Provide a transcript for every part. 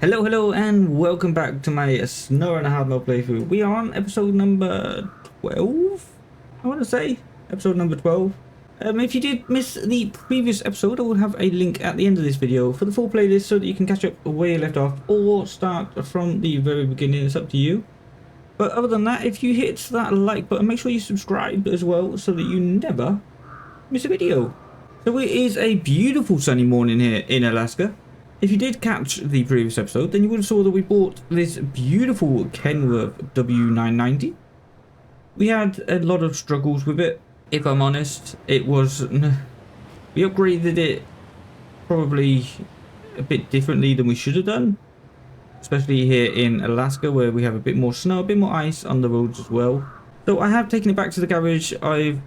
Hello, and welcome back to my Snowrunner hard mode playthrough. We are on episode number 12, I want to say. Episode number 12. If you did miss the previous episode, I will have a link at the end of this video for the full playlist so that you can catch up where you left off or start from the very beginning. It's up to you. But other than that, if you hit that like button, make sure you subscribe as well so that you never miss a video. So it is a beautiful sunny morning here in Alaska. If you did catch the previous episode, then you would have saw that we bought this beautiful Kenworth W990. We had a lot of struggles with it, if I'm honest. We upgraded it probably a bit differently than we should have done. Especially here in Alaska where we have a bit more snow, a bit more ice on the roads as well. So I have taken it back to the garage. I've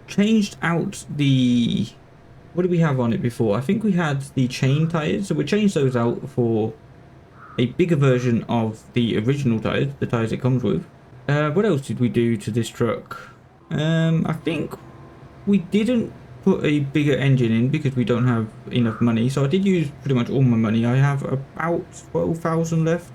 changed out the... What did we have on it before? I think we had the chain tires, so we changed those out for a bigger version of the original tires, the tires it comes with. What else did we do to this truck? I think we didn't put a bigger engine in because we don't have enough money, so I did use pretty much all my money. I have about 12,000 left.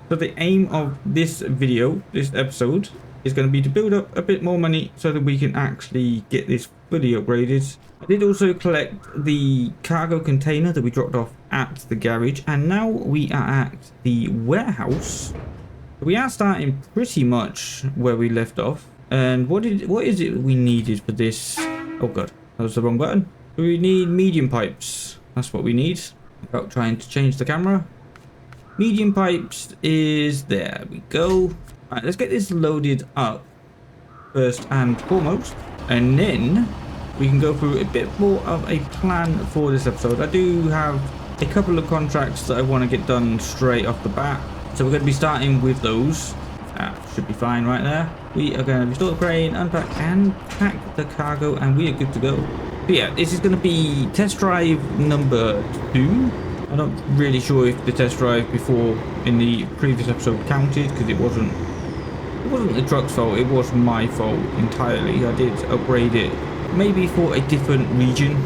So the aim of this video, this episode, is going to be to build up a bit more money so that we can actually get this fully upgraded. I did also collect the cargo container that we dropped off at the garage, and now we are at the warehouse. We are starting pretty much where we left off. And what is it we needed for this? Oh god, that was the wrong button. We need medium pipes. That's what we need. Without trying to change the camera. Medium pipes is there we go. Alright, let's get this loaded up first and foremost, and then we can go through a bit more of a plan for this episode. I do have a couple of contracts that I want to get done straight off the bat, so we're going to be starting with those. That should be fine right there. We are going to restore the crane, unpack and pack the cargo, and we are good to go. But yeah, this is going to be test drive number 2. I'm not really sure if the test drive before in the previous episode counted, because it wasn't the truck's fault, it was my fault entirely. I did upgrade it maybe for a different region.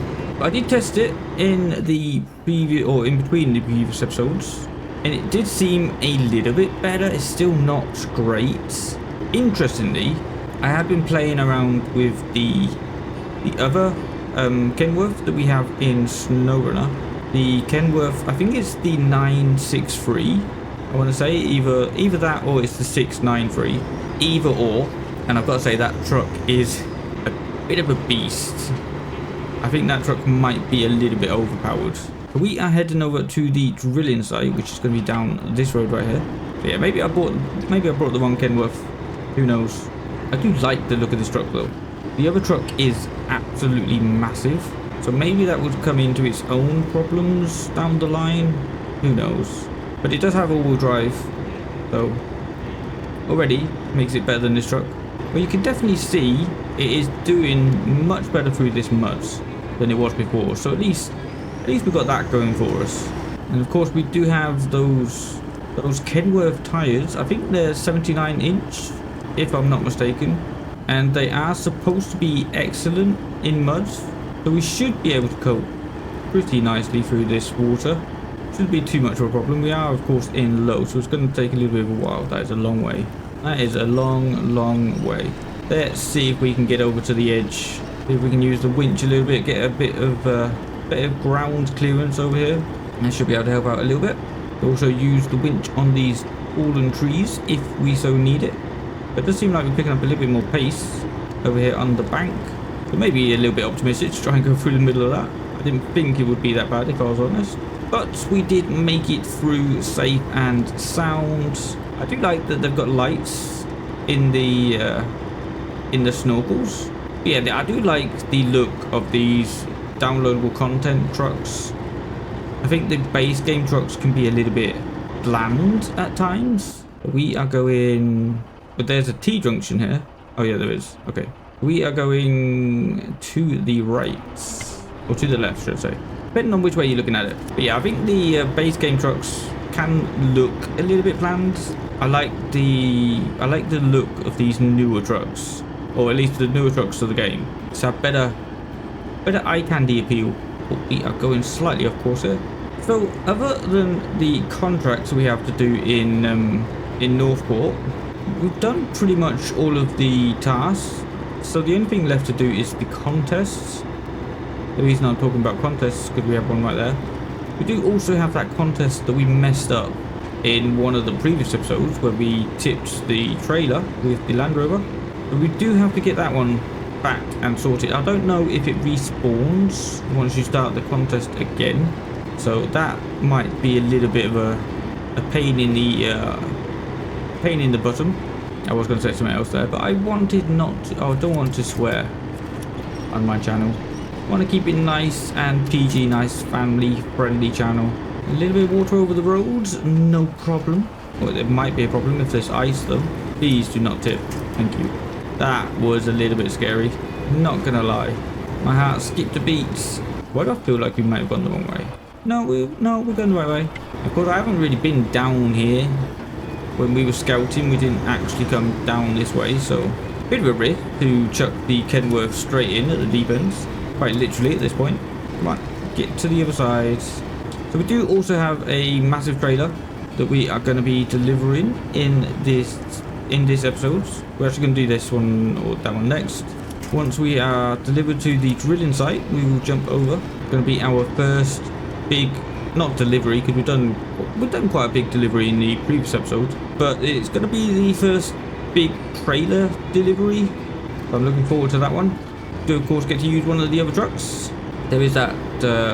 I did test it in the previous, or in between the previous episodes, and it did seem a little bit better. It's still not great. Interestingly, I have been playing around with the other Kenworth that we have in Snowrunner. The Kenworth, I think it's the 963. I want to say either that or it's the 693. Either or, and I've got to say that truck is a bit of a beast. I think that truck might be a little bit overpowered. We are heading over to the drilling site, which is going to be down this road right here. So yeah, maybe I brought the wrong Kenworth. Who knows? I do like the look of this truck though. The other truck is absolutely massive, so maybe that would come into its own problems down the line. Who knows? But it does have all-wheel drive, so already makes it better than this truck. But you can definitely see it is doing much better through this mud than it was before. So at least we've got that going for us. And of course we do have those Kenworth tires. I think they're 79 inch, if I'm not mistaken. And they are supposed to be excellent in mud. So we should be able to cope pretty nicely through this water. Shouldn't be too much of a problem. We are of course in low, so it's going to take a little bit of a while. That is a long way. That is a long way. Let's see if we can get over to the edge. See if we can use the winch a little bit, get a bit of ground clearance over here. That should be able to help out a little bit. Also use the winch on these fallen trees if we so need it. But it does seem like we're picking up a little bit more pace over here on the bank. So maybe a little bit optimistic to try and go through the middle of that. I didn't think it would be that bad if I was honest. But we did make it through safe and sound. I do like that they've got lights in the snorkels. But yeah, I do like the look of these downloadable content trucks. I think the base game trucks can be a little bit bland at times. We are going... But there's a T-junction here. Oh yeah, there is. Okay. We are going to the right. Or to the left, should I say. Depending on which way you're looking at it. But yeah, I think the base game trucks can look a little bit bland. I like the look of these newer trucks. Or at least the newer trucks to the game. It's a better eye candy appeal. Oh, we are going slightly off course here. So other than the contracts we have to do in Northport, we've done pretty much all of the tasks. So the only thing left to do is the contests. The reason I'm talking about contests is because we have one right there. We do also have that contest that we messed up in one of the previous episodes where we tipped the trailer with the Land Rover. But we do have to get that one back and sorted. I don't know if it respawns once you start the contest again. So that might be a little bit of a pain in the bottom. I was going to say something else there, but I wanted not to, I don't want to swear on my channel. I want to keep it nice and PG, nice family friendly channel. A little bit of water over the roads, no problem. Well, there might be a problem if there's ice though. Please do not tip, thank you. That was a little bit scary, not gonna lie. My heart skipped a beat. Why do I feel like we might have gone the wrong way? No, we're going the right way. Of course, I haven't really been down here. When we were scouting, we didn't actually come down this way, so bit of a risk to chuck the Kenworth straight in at the deep ends, quite literally at this point. Come on, get to the other side. So we do also have a massive trailer that we are going to be delivering in this episode. We're actually going to do this one or that one next. Once we are delivered to the drilling site, we will jump over. It's going to be our first big, not delivery, because we've done quite a big delivery in the previous episode, but it's going to be the first big trailer delivery. So I'm looking forward to that one. Do of course get to use one of the other trucks. There is that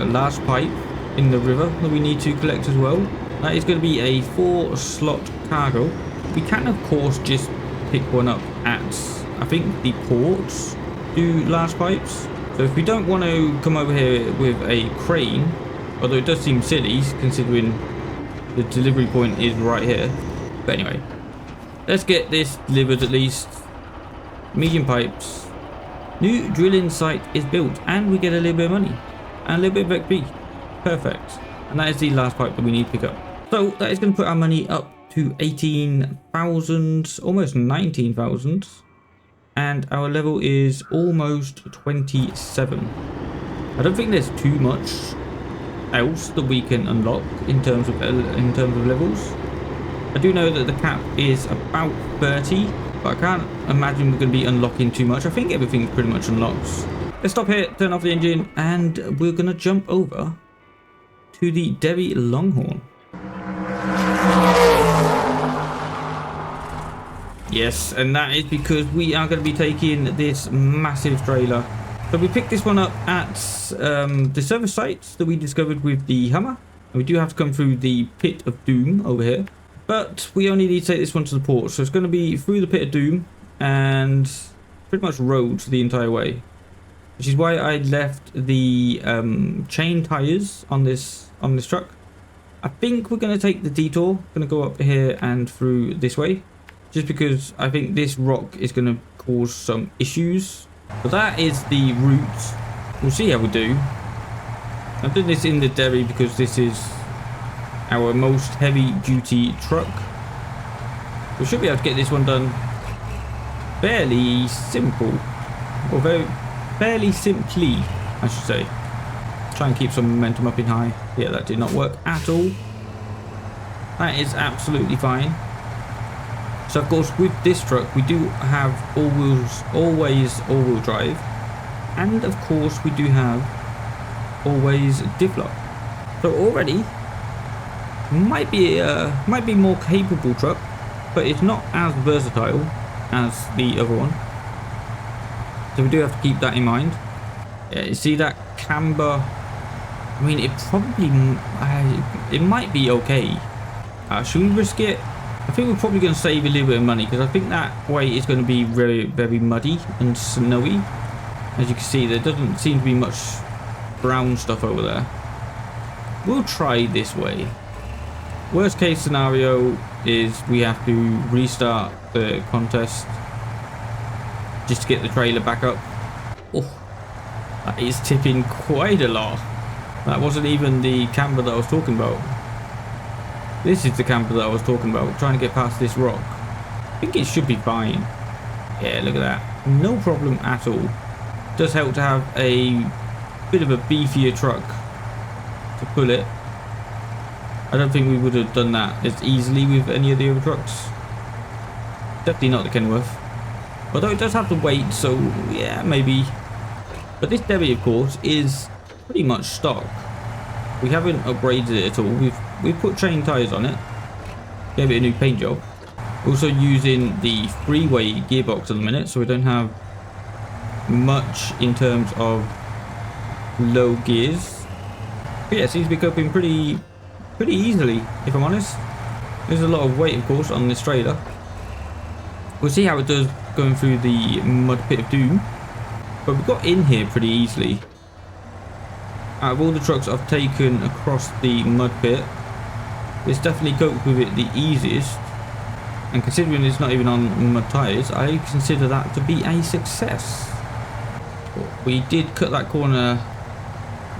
last pipe in the river that we need to collect as well. That is going to be a 4-slot cargo. We can of course just pick one up at, I think, the ports do large pipes. So if we don't want to come over here with a crane, although it does seem silly considering the delivery point is right here. But anyway, let's get this delivered at least. Medium pipes. New drilling site is built and we get a little bit of money and a little bit of XP. Perfect. And that is the last pipe that we need to pick up. So that is going to put our money up to 18,000, almost 19,000. And our level is almost 27. I don't think there's too much else that we can unlock in terms of levels. I do know that the cap is about 30, but I can't imagine we're going to be unlocking too much. I think everything pretty much unlocks. Let's stop here, turn off the engine, and we're going to jump over to the Derry Longhorn. Yes, and that is because we are going to be taking this massive trailer. So we picked this one up at the service site that we discovered with the Hummer. And we do have to come through the Pit of Doom over here. But we only need to take this one to the port. So it's going to be through the Pit of Doom and pretty much roads the entire way. Which is why I left the chain tires on this truck. I think we're going to take the detour. Going to go up here and through this way. Just because I think this rock is going to cause some issues. But that is the route. We'll see how we do. I've done this in the Derry because this is our most heavy duty truck. We should be able to get this one done fairly simple. Or fairly simply, I should say. Try and keep some momentum up in high. Yeah, that did not work at all. That is absolutely fine. So of course with this truck we do have always all-wheel drive, and of course we do have always diff lock. So already might be more capable truck, but it's not as versatile as the other one. So we do have to keep that in mind. Yeah, you see that camber? I mean, it might be okay. Should we risk it? I think we're probably going to save a little bit of money because I think that way is going to be very, very muddy and snowy. As you can see, there doesn't seem to be much brown stuff over there. We'll try this way. Worst case scenario is we have to restart the contest just to get the trailer back up. Oh, that is tipping quite a lot. That wasn't even the camber that I was talking about. This is the camper that I was talking about, trying to get past this rock. I think it should be fine. Yeah, look at that. No problem at all. Does help to have a bit of a beefier truck to pull it. I don't think we would have done that as easily with any of the other trucks. Definitely not the Kenworth. Although it does have the weight, so yeah, maybe. But this Debbie, of course, is pretty much stock. We haven't upgraded it at all. We've put chain tires on it. Gave it a new paint job. Also using the freeway gearbox at the minute, so we don't have much in terms of low gears. But yeah, it seems to be coping pretty easily, if I'm honest. There's a lot of weight, of course, on this trailer. We'll see how it does going through the mud pit of doom. But we got in here pretty easily. Out of all the trucks I've taken across the mud pit, it's definitely coped with it the easiest. And considering it's not even on mud tyres, I consider that to be a success. We did cut that corner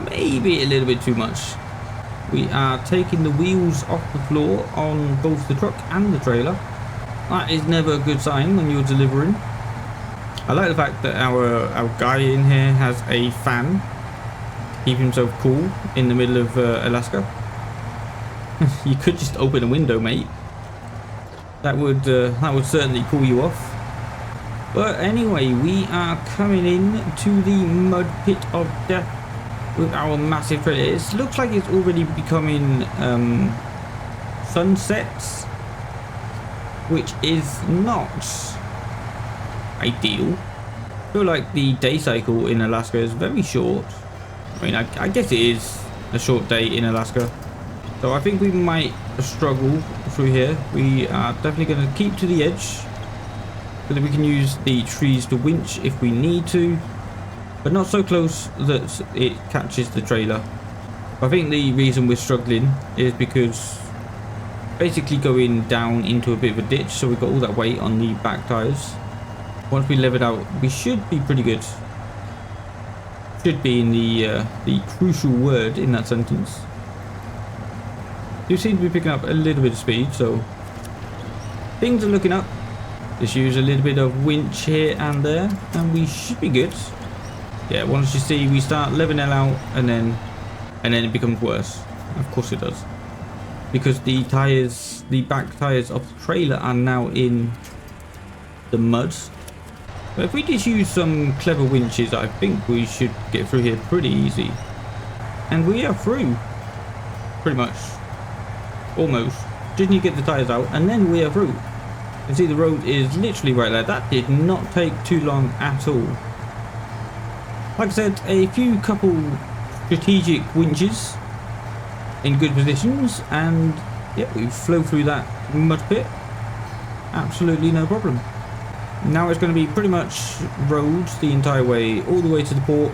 maybe a little bit too much. We are taking the wheels off the floor on both the truck and the trailer. That is never a good sign when you're delivering. I like the fact that our guy in here has a fan to keep himself cool in the middle of Alaska. You could just open a window, mate. That would certainly cool you off. But anyway, we are coming in to the mud pit of death with our massive trailer. It looks like it's already becoming sunsets, which is not ideal. I feel like the day cycle in Alaska is very short. I mean, I guess it is a short day in Alaska. So I think we might struggle through here. We are definitely going to keep to the edge so that we can use the trees to winch if we need to, but not so close that it catches the trailer. I think the reason we're struggling is because basically going down into a bit of a ditch, so we've got all that weight on the back tires. Once we level it out, we should be pretty good. Should be in the crucial word in that sentence. You seem to be picking up a little bit of speed, so things are looking up. Just use a little bit of winch here and there, and we should be good. Yeah, once you see we start leveling it out, and then it becomes worse. Of course it does, because the tires, the back tires of the trailer are now in the mud. But if we just use some clever winches, I think we should get through here pretty easy. And we are through, pretty much. Almost. Just need to get the tires out and then we are through. You can see the road is literally right there. That did not take too long at all. Like I said, a couple strategic winches in good positions, and yeah, we flow through that mud pit. Absolutely no problem. Now it's going to be pretty much roads the entire way, all the way to the port.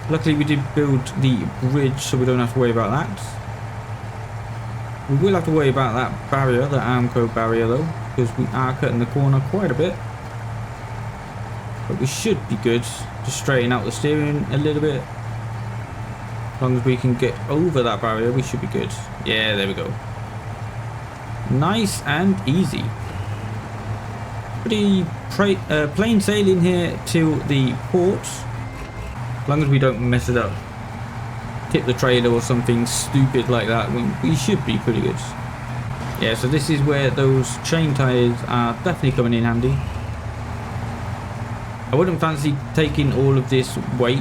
Luckily we did build the bridge, so we don't have to worry about that. We will have to worry about that barrier, the Armco barrier though, because we are cutting the corner quite a bit. But we should be good to straighten out the steering a little bit. As long as we can get over that barrier, we should be good. Yeah, there we go. Nice and easy. Pretty plain sailing here to the port. As long as we don't mess it up. Tip the trailer or something stupid like that, we should be pretty good. Yeah, so this is where those chain tires are definitely coming in handy. I wouldn't fancy taking all of this weight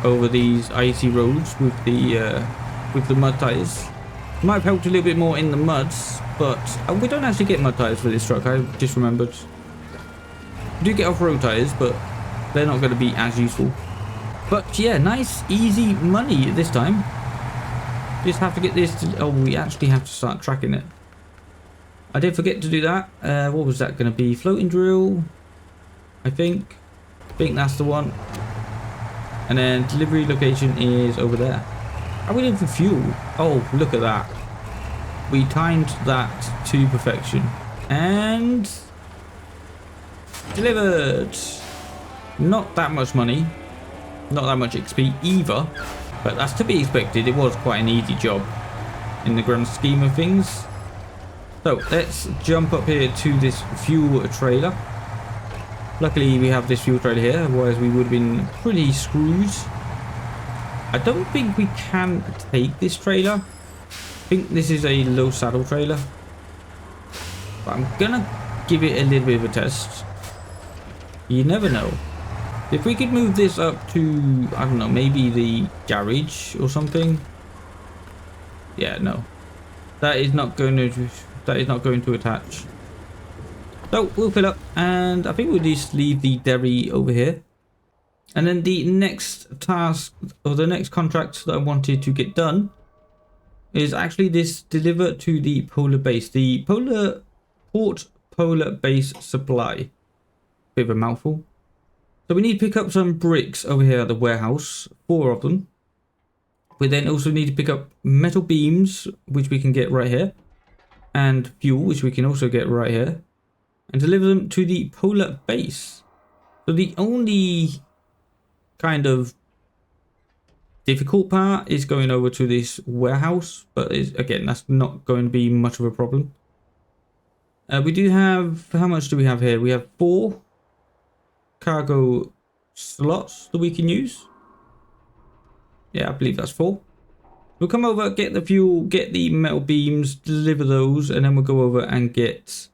over these icy roads with the mud tires. Might have helped a little bit more in the muds, but we don't actually get mud tires for this truck. I just remembered. We do get off-road tires, but they're not going to be as useful. But yeah, nice, easy money this time. Just have to get this to, oh, we actually have to start tracking it. I did forget to do that. What was that going to be? Floating drill, I think. That's the one. And then delivery location is over there. How are we doing for fuel? Oh, look at that. We timed that to perfection. And delivered. Not that much money. Not that much XP either, but that's to be expected. It was quite an easy job in the grand scheme of things. So let's jump up here to this fuel trailer. Luckily we have this fuel trailer here, otherwise we would have been pretty screwed. I don't think we can take this trailer think this is a low saddle trailer, but I'm gonna give it a little bit of a test. You never know. If we could move this up to, I don't know, maybe the garage or something. Yeah, no, that is not going to attach. So we'll fill up, and I think we'll just leave the dairy over here. And then the next task, or the next contract that I wanted to get done, is actually this: deliver to the polar base, the port polar base supply. Bit of a mouthful. So we need to pick up some bricks over here at the warehouse, 4 of them. We then also need to pick up metal beams, which we can get right here, and fuel, which we can also get right here, and deliver them to the polar base. So the only kind of difficult part is going over to this warehouse, but again, that's not going to be much of a problem. We do have, how much do we have here? We have 4 cargo slots that we can use. Yeah, I believe that's 4. We'll come over, get the fuel, get the metal beams, deliver those, and then we'll go over and get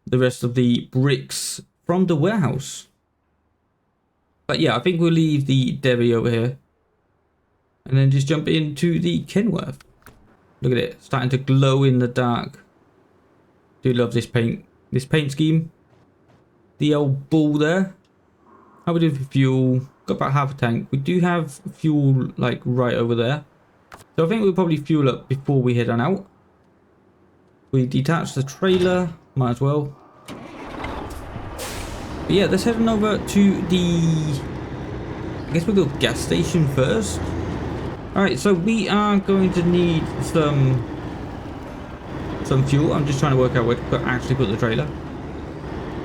the rest of the bricks from the warehouse. But yeah, I think we'll leave the dairy over here and then just jump into the Kenworth. Look at it, starting to glow in the dark. Do love this paint scheme. The old bull there. How we do for fuel? Got about half a tank. We do have fuel like right over there. So I think we'll probably fuel up before we head on out. We detach the trailer, might as well. But yeah, let's head on over to the, I guess we'll go gas station first. Alright, so we are going to need some fuel. I'm just trying to work out where to actually put the trailer.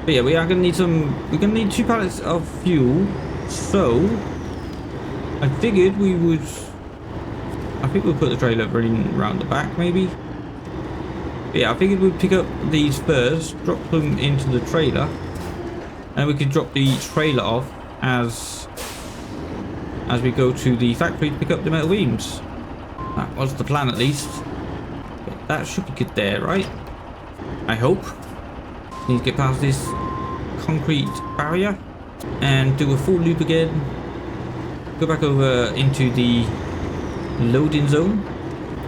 But yeah, we are going to need we're going to need 2 pallets of fuel. So I figured we would, I think we'll put the trailer running around the back maybe. But yeah, I figured we'd pick up these first, drop them into the trailer, and we could drop the trailer off as we go to the factory to pick up the metal beams. That was the plan at least. But that should be good there, right? I hope. Need to get past this concrete barrier and do a full loop again. Go back over into the loading zone,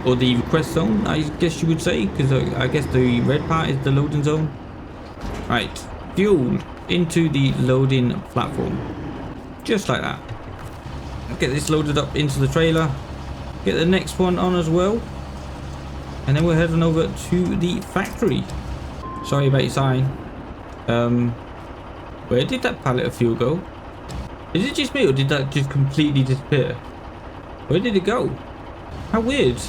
or the request zone, I guess you would say, because I guess the red part is the loading zone. Right, fuel into the loading platform, just like that. Get this loaded up into the trailer, get the next one on as well, and then we're heading over to the factory. Sorry about your sign. Where did that pallet of fuel go? Is it just me, or did that just completely disappear? Where did it go? How weird.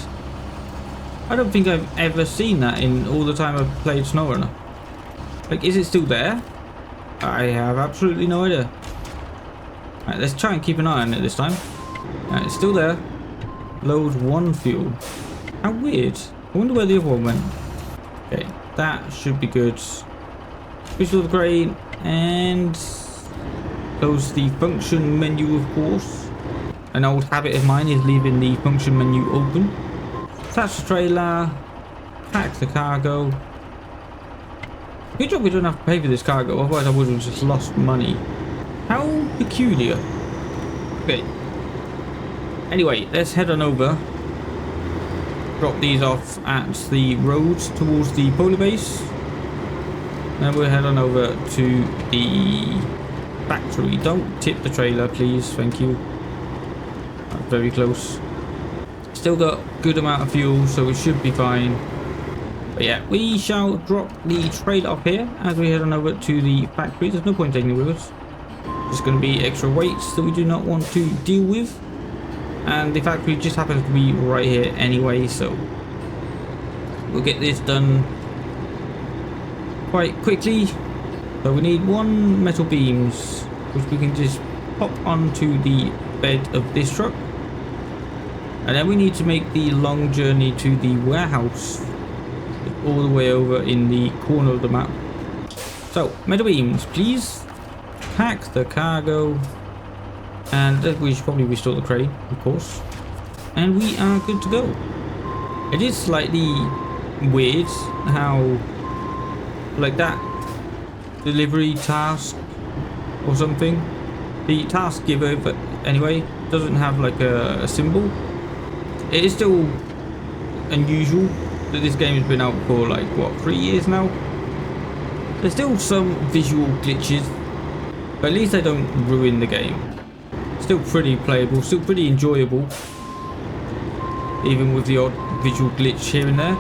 I don't think I've ever seen that in all the time I've played Snowrunner. Like, is it still there? I have absolutely no idea. Alright, let's try and keep an eye on it this time. Alright, it's still there. Load 1 fuel. How weird. I wonder where the other one went. Okay, that should be good. Switch off the crane and close the function menu, of course. An old habit of mine is leaving the function menu open. Attach the trailer, pack the cargo. Good job we don't have to pay for this cargo, otherwise I would have just lost money. How peculiar. Okay. Anyway, let's head on over. Drop these off at the roads towards the polar base. Then we'll head on over to the factory. Don't tip the trailer, please. Thank you. Very close. Still got good amount of fuel, so it should be fine. But yeah, we shall drop the trailer off here as we head on over to the factory. There's no point taking it with us. Just going to be extra weights that we do not want to deal with. And the factory just happens to be right here anyway, so we'll get this done quite quickly. So we need 1 metal beams, which we can just pop onto the bed of this truck. And then we need to make the long journey to the warehouse, all the way over in the corner of the map. So, metal beams, please. Pack the cargo. And we should probably restore the crane, of course. And we are good to go. It is slightly weird how, like, that delivery task or something, the task giver, but anyway, doesn't have like a symbol. It is still unusual that this game has been out for like what, 3 years now. There's still some visual glitches, but at least they don't ruin the game. Still pretty playable, still pretty enjoyable, even with the odd visual glitch here and there.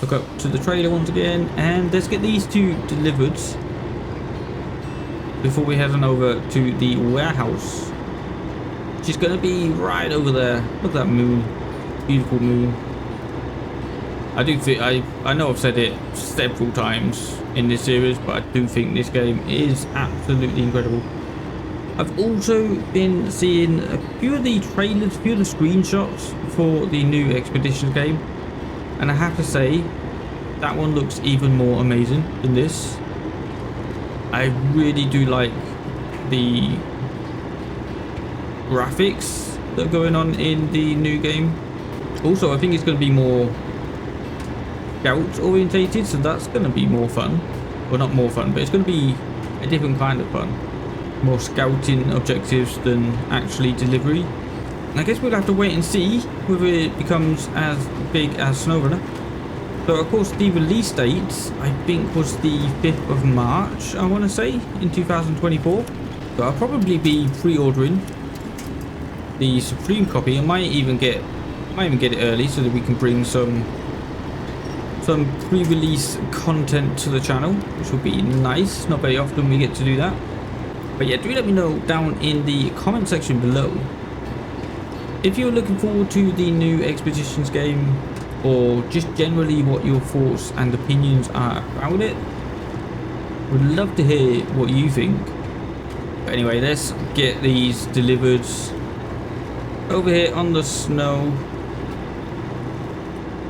Look up to the trailer once again, and let's get these two delivered before we head on over to the warehouse, which is going to be right over there. Look at that moon, beautiful moon. I do think, I know I've said it several times in this series, but I do think this game is absolutely incredible. I've also been seeing a few of the trailers, a few of the screenshots for the new Expeditions game, and I have to say that one looks even more amazing than this. I really do like the graphics that are going on in the new game. Also, I think it's going to be more scout orientated, so that's going to be more fun. Well, not more fun, but it's going to be a different kind of fun. More scouting objectives than actually delivery. And I guess we'll have to wait and see whether it becomes as big as Snowrunner. So of course the release date I think was the 5th of March, I want to say, in 2024. So I'll probably be pre-ordering the Supreme copy. I might even get it early so that we can bring some pre-release content to the channel, which will be nice. Not very often we get to do that. But yeah, do let me know down in the comment section below if you're looking forward to the new Expeditions game, or just generally what your thoughts and opinions are about it. Would love to hear what you think. But anyway, let's get these delivered over here on the snow.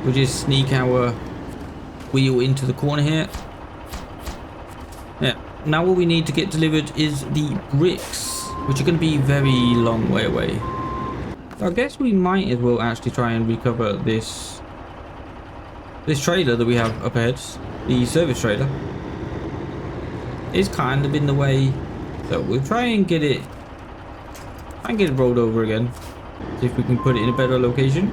We'll just sneak our wheel into the corner here. Yeah, now what we need to get delivered is the bricks, which are going to be a very long way away. So I guess we might as well actually try and recover this trailer that we have up ahead. The service trailer is kind of in the way, so we'll try and get it rolled over again. See if we can put it in a better location.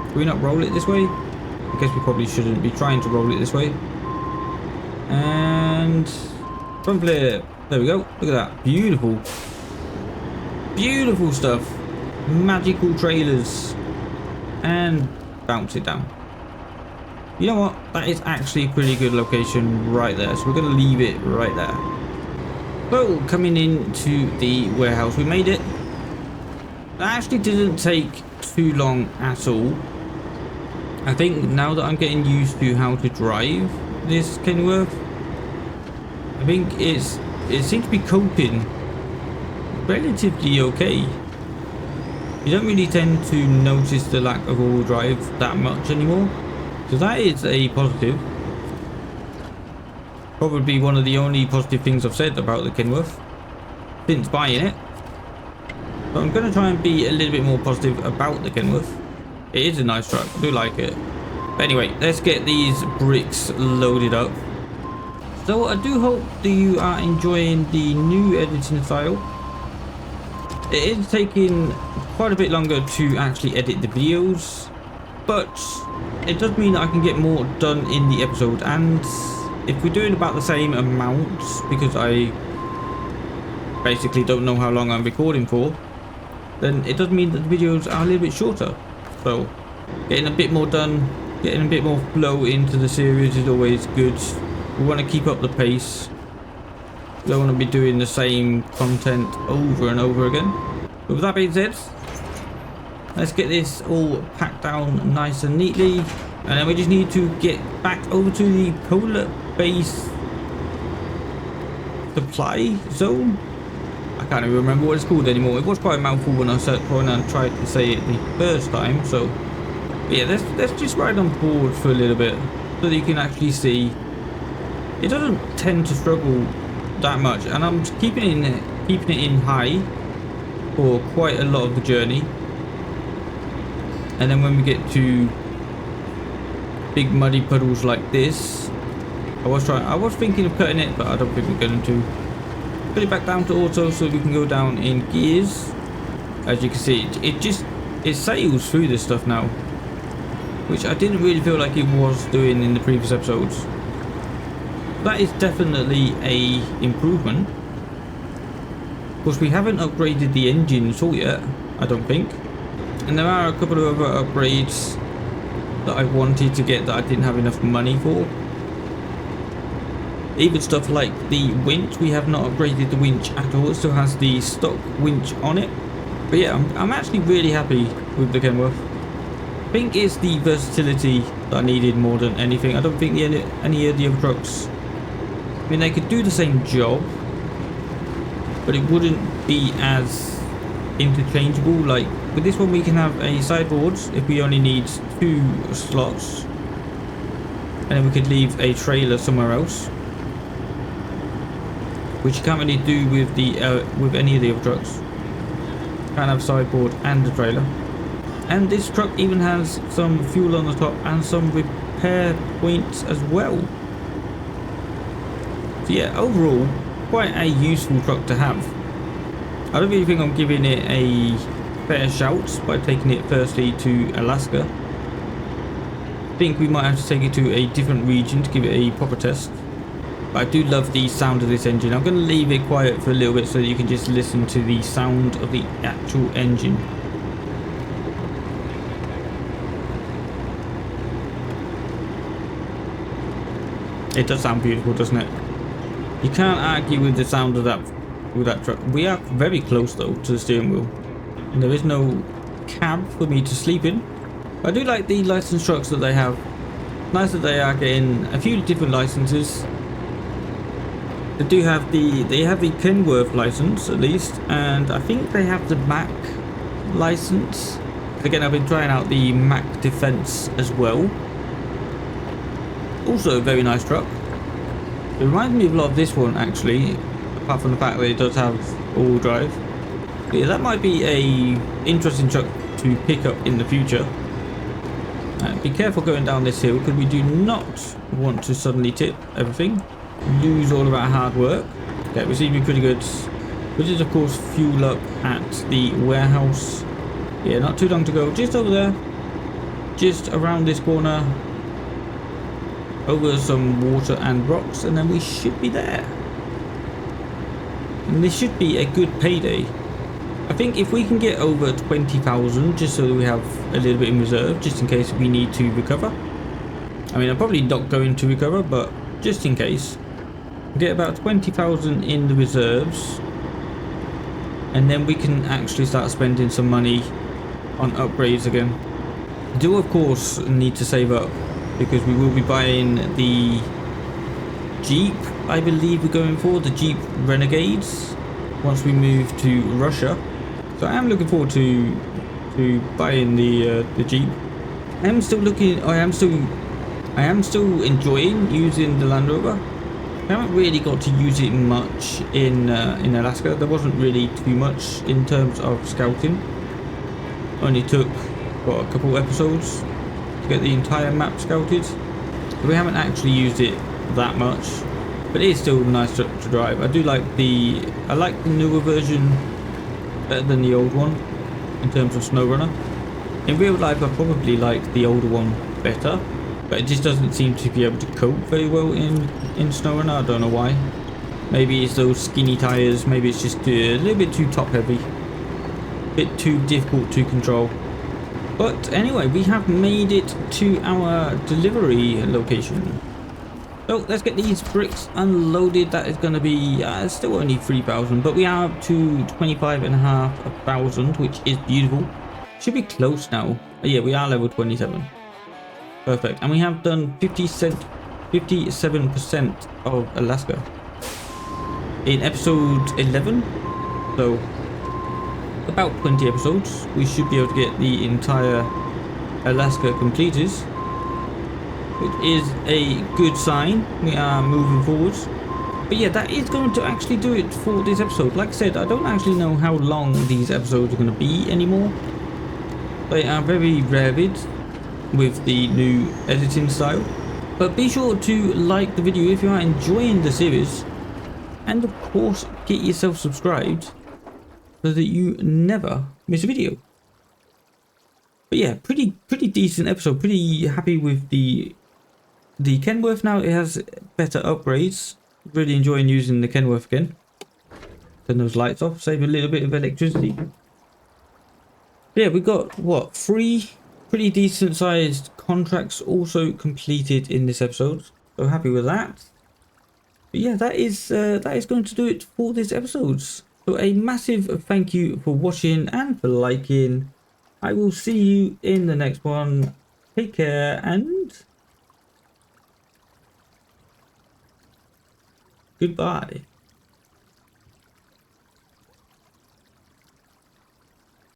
Can we not roll it this way? I guess we probably shouldn't be trying to roll it this way. And front flip. There we go. Look at that. Beautiful. Beautiful stuff. Magical trailers. And bounce it down. You know what? That is actually a pretty good location right there. So we're going to leave it right there. So coming into the warehouse, we made it. That actually didn't take too long at all. I think now that I'm getting used to how to drive this Kenworth, I think it seems to be coping relatively okay. You don't really tend to notice the lack of all-wheel drive that much anymore, so that is a positive. Probably one of the only positive things I've said about the Kenworth since buying it. But I'm going to try and be a little bit more positive about the Kenworth. It is a nice truck, I do like it. But anyway, let's get these bricks loaded up. So I do hope that you are enjoying the new editing style. It is taking quite a bit longer to actually edit the videos, but it does mean that I can get more done in the episode. And if we're doing about the same amount, because I basically don't know how long I'm recording for, then it does mean that the videos are a little bit shorter. So getting a bit more done, getting a bit more flow into the series is always good. We want to keep up the pace. We don't want to be doing the same content over and over again. But with that being said, let's get this all packed down nice and neatly. And then we just need to get back over to the polar base supply zone. I can't even remember what it's called anymore. It was quite a mouthful when I tried to say it the first time. So yeah, let's just ride on board for a little bit so that you can actually see. It doesn't tend to struggle that much, and I'm keeping it in high for quite a lot of the journey. And then when we get to big muddy puddles like this, I was thinking of cutting it, but I don't think we're going to. Put it back down to auto so we can go down in gears. As you can see, it sails through this stuff now, which I didn't really feel like it was doing in the previous episodes. That is definitely a improvement. Of course, we haven't upgraded the engine at all yet, I don't think. And there are a couple of other upgrades that I wanted to get that I didn't have enough money for. Even stuff like the winch, we have not upgraded the winch at all. It still has the stock winch on it. But yeah, I'm actually really happy with the Kenworth. I think it's the versatility that I needed more than anything. I don't think any of the other trucks, I mean, they could do the same job, but it wouldn't be as interchangeable. Like with this one, we can have a sideboards if we only need 2 slots, and then we could leave a trailer somewhere else, which you can't really do with the with any of the other trucks. Can't have sideboard and a trailer. And this truck even has some fuel on the top and some repair points as well. So yeah, overall, quite a useful truck to have. I don't really think I'm giving it a fair shout by taking it firstly to Alaska. I think we might have to take it to a different region to give it a proper test. But I do love the sound of this engine. I'm going to leave it quiet for a little bit so that you can just listen to the sound of the actual engine. It does sound beautiful, doesn't it? You can't argue with the sound of that truck. We are very close though to the steering wheel, and there is no cab for me to sleep in. I do like the license trucks that they have. Nice that they are getting a few different licenses. They do have the Kenworth license at least, and I think they have the Mac license. Again, I've been trying out the Mac Defense as well. Also a very nice truck. It reminds me of a lot of this one actually, apart from the fact that it does have all-wheel drive. But yeah, that might be a interesting truck to pick up in the future. Be careful going down this hill because we do not want to suddenly tip everything. Lose all of our hard work. Okay, we seem to be pretty good. Which is of course fuel up at the warehouse. Yeah, not too long to go. Just over there. Just around this corner. Over some water and rocks, and then we should be there. And this should be a good payday. I think if we can get over 20,000, just so that we have a little bit in reserve, just in case we need to recover. I mean, I'm probably not going to recover, but just in case. Get about 20,000 in the reserves, and then we can actually start spending some money on upgrades again. Do of course need to save up, because we will be buying the Jeep, I believe we're going for, the Jeep Renegades, once we move to Russia. So I am looking forward to buying the Jeep. I am still enjoying using the Land Rover. I haven't really got to use it much in Alaska. There wasn't really too much in terms of scouting. Only took what, a couple episodes to get the entire map scouted. We haven't actually used it that much, but it is still nice to drive. I like the newer version better than the old one in terms of Snowrunner. In real life, I probably like the older one better, but it just doesn't seem to be able to cope very well in Snowrunner. I don't know why. Maybe it's those skinny tires. Maybe it's just a little bit too top heavy, a bit too difficult to control. But anyway, we have made it to our delivery location. So let's get these bricks unloaded. That is going to be still only 3,000, but we are up to 25,500, which is beautiful. Should be close now. Yeah, we are level 27. Perfect. And we have done 57% of Alaska in episode 11. So about 20 episodes, we should be able to get the entire Alaska completed, which is a good sign. We are moving forward. But yeah, that is going to actually do it for this episode. Like I said, I don't actually know how long these episodes are going to be anymore. They are very rarid with the new editing style. But be sure to like the video if you are enjoying the series. And of course, get yourself subscribed so that you never miss a video. But yeah, pretty decent episode. Pretty happy with the Kenworth now. It has better upgrades. Really enjoying using the Kenworth again. Turn those lights off, save a little bit of electricity. Yeah, we got what, 3 pretty decent sized contracts also completed in this episode. So happy with that. But yeah, that is going to do it for this episode. So a massive thank you for watching and for liking. I will see you in the next one. Take care and goodbye.